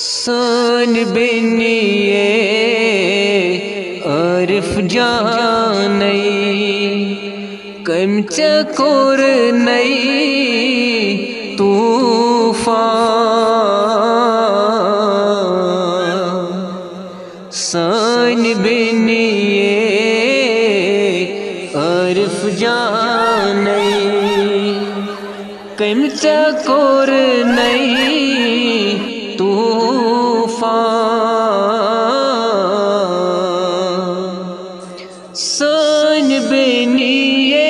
सान बेनिये आरिफ जानई कम चकोर नई तूफान सान बेनिये आरिफ जानई कम चकोर नई सान बेनिये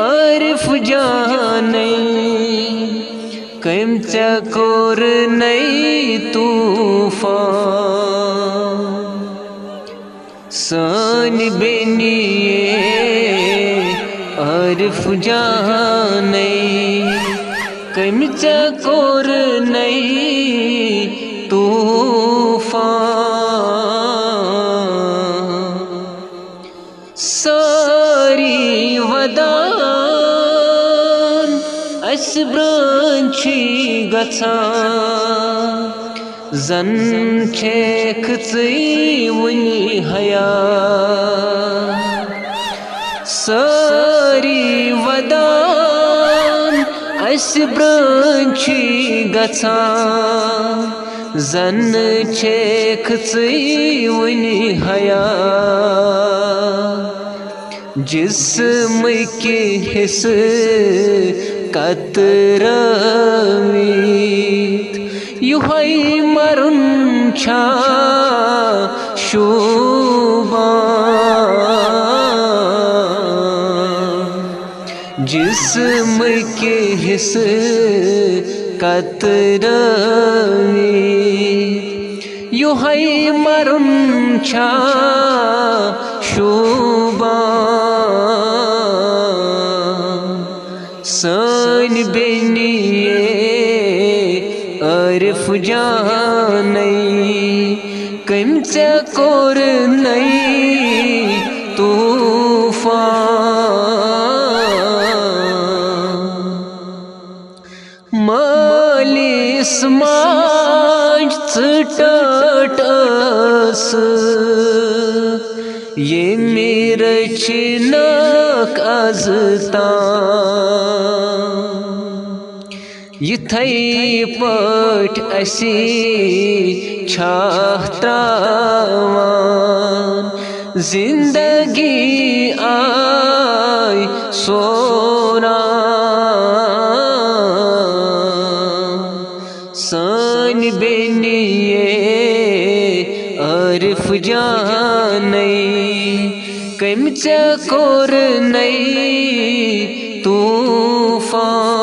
आरिफ जानई कम चकोर नई तूफान सान बेनिये आरिफ जानई कम चकोर नई तूफान सारी वदान अस ब्रांची गछान जन छेख वुनि हया सारी वदान अस ब्रांची गछान जन छेख वुनि हया जिस्म के हिस कतरामीत युहै मरुन छा शोबान जिस्म के हिस कतरामीत युहै मरुन छा शोबान सान बेनिये आरिफ जानई कम चकोर नई तूफान मालिस माज टाटस ये मेरे चिनाक अजता यिथै पट असी छात्रावान जिंदगी आय सोना सान बेनिये आरिफ जानई कम चकोर नई तूफान